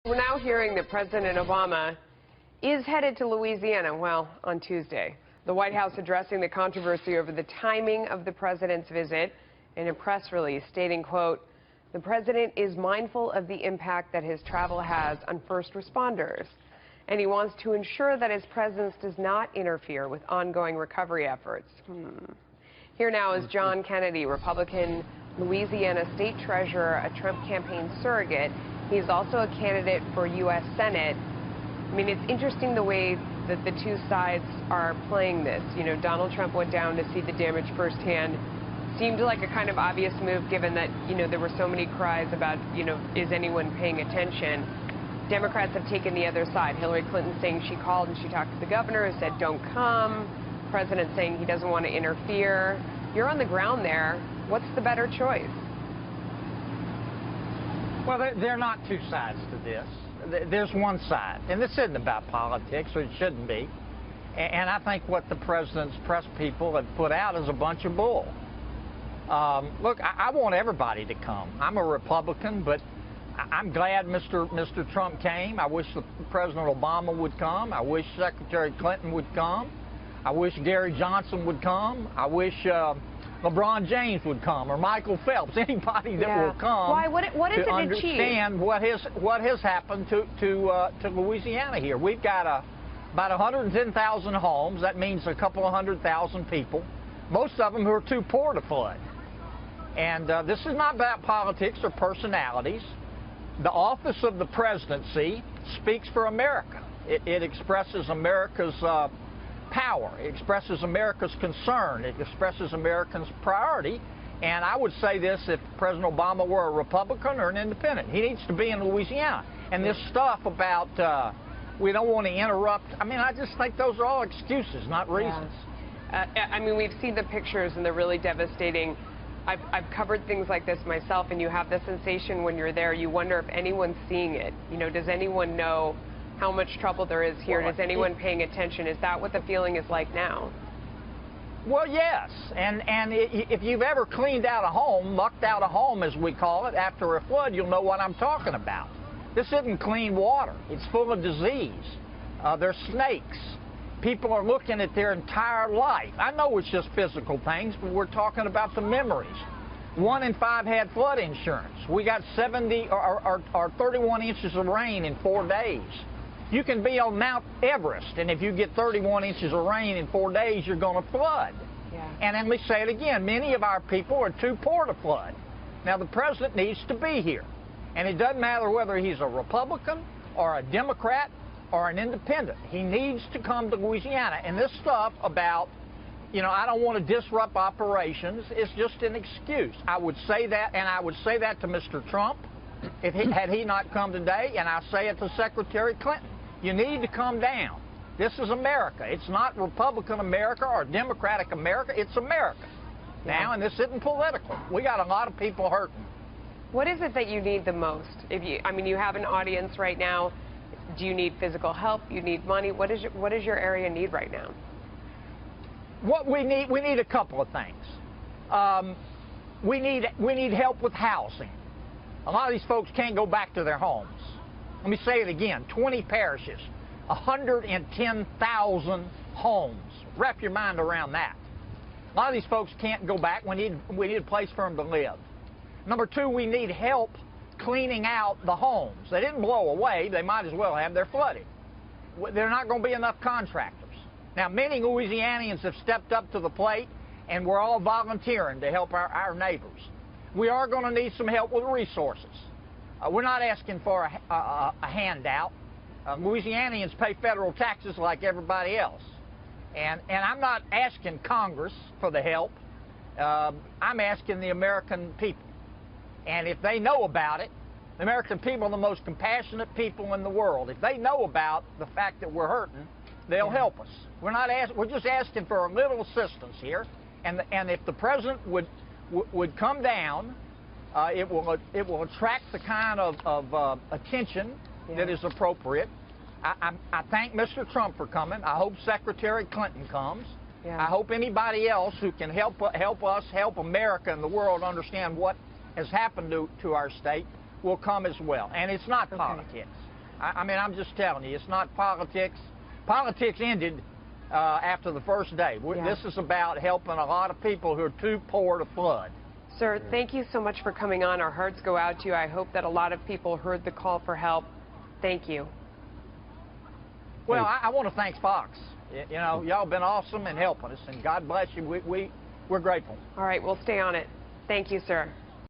We're now hearing that President Obama is headed to Louisiana, well, on Tuesday. The White House addressing the controversy over the timing of the president's visit in a press release stating, quote, "The president is mindful of the impact that his travel has on first responders, and he wants to ensure that his presence does not interfere with ongoing recovery efforts." Here now is John Kennedy, Republican Louisiana State Treasurer, a Trump campaign surrogate. He's also a candidate for U.S. Senate. I mean, it's interesting the way that the two sides are playing this. You know, Donald Trump went down to see the damage firsthand. Seemed like a kind of obvious move given that, you know, there were so many cries about, you know, is anyone paying attention? Democrats have taken the other side. Hillary Clinton saying she called and she talked to the governor, said don't come. President saying he doesn't want to interfere. You're on the ground there. What's the better choice? Well, there are not two sides to this. There's one side, and this isn't about politics, or it shouldn't be. And I think what the president's press people have put out is a bunch of bull. Look, I want everybody to come. I'm a Republican, but I'm glad Mr. Trump came. I wish President Obama would come. I wish Secretary Clinton would come. I wish Gary Johnson would come. I wish LeBron James would come, or Michael Phelps, anybody that will come. Why? What is to it understand what has happened to Louisiana here. We've got about 110,000 homes. That means a couple of 100,000 people, most of them who are too poor to flood. And this is not about politics or personalities. The office of the presidency speaks for America. It expresses America's power. It expresses America's concern. It expresses Americans' priority. And I would say this, if President Obama were a Republican or an independent, he needs to be in Louisiana. And this stuff about we don't want to interrupt, I mean, I just think those are all excuses, not reasons. Yeah. I mean, we've seen the pictures and they're really devastating. I've covered things like this myself, and you have the sensation when you're there, you wonder if anyone's seeing it. You know, does anyone know how much trouble there is here? Well, is anyone paying attention? Is that what the feeling is like now? Well, yes. And if you've ever cleaned out a home, mucked out a home, as we call it, after a flood, you'll know what I'm talking about. This isn't clean water. It's full of disease. There's snakes. People are looking at their entire life. I know it's just physical things, but we're talking about the memories. 1 in 5 had flood insurance. We got 70 or 31 inches of rain in 4 days. You can be on Mount Everest, and if you get 31 inches of rain in 4 days, you're going to flood. Yeah. And let me say it again, many of our people are too poor to flood. Now, the president needs to be here. And it doesn't matter whether he's a Republican or a Democrat or an independent. He needs to come to Louisiana. And this stuff about, you know, I don't want to disrupt operations is just an excuse. I would say that, and I would say that to Mr. Trump had he not come today, and I say it to Secretary Clinton. You need to come down. This is America. It's not Republican America or Democratic America. It's America now, and this isn't political. We got a lot of people hurting. What is it that you need the most? I mean, you have an audience right now. Do you need physical help? You need money? What does your area need right now? What we need a couple of things. We need help with housing. A lot of these folks can't go back to their homes. Let me say it again, 20 parishes, 110,000 homes. Wrap your mind around that. A lot of these folks can't go back. We need a place for them to live. Number 2, we need help cleaning out the homes. They didn't blow away. They might as well have. They're flooded. There are not going to be enough contractors. Now, many Louisianians have stepped up to the plate, and we're all volunteering to help our neighbors. We are going to need some help with resources. We're not asking for a handout. Louisianians pay federal taxes like everybody else. And I'm not asking Congress for the help. I'm asking the American people. And if they know about it, the American people are the most compassionate people in the world. If they know about the fact that we're hurting, they'll help us. We're just asking for a little assistance here. And if the president would come down, it will attract the kind of attention that is appropriate. I thank Mr. Trump for coming. I hope Secretary Clinton comes. I hope anybody else who can help us, help America and the world understand what has happened to our state will come as well. And it's not politics. I mean, I'm just telling you, it's not politics. Politics ended after the first day. Yeah. This is about helping a lot of people who are too poor to flood. Sir, thank you so much for coming on. Our hearts go out to you. I hope that a lot of people heard the call for help. Thank you. Well, I want to thank Fox. You know, y'all been awesome in helping us, and God bless you. We're grateful. All right, we'll stay on it. Thank you, sir.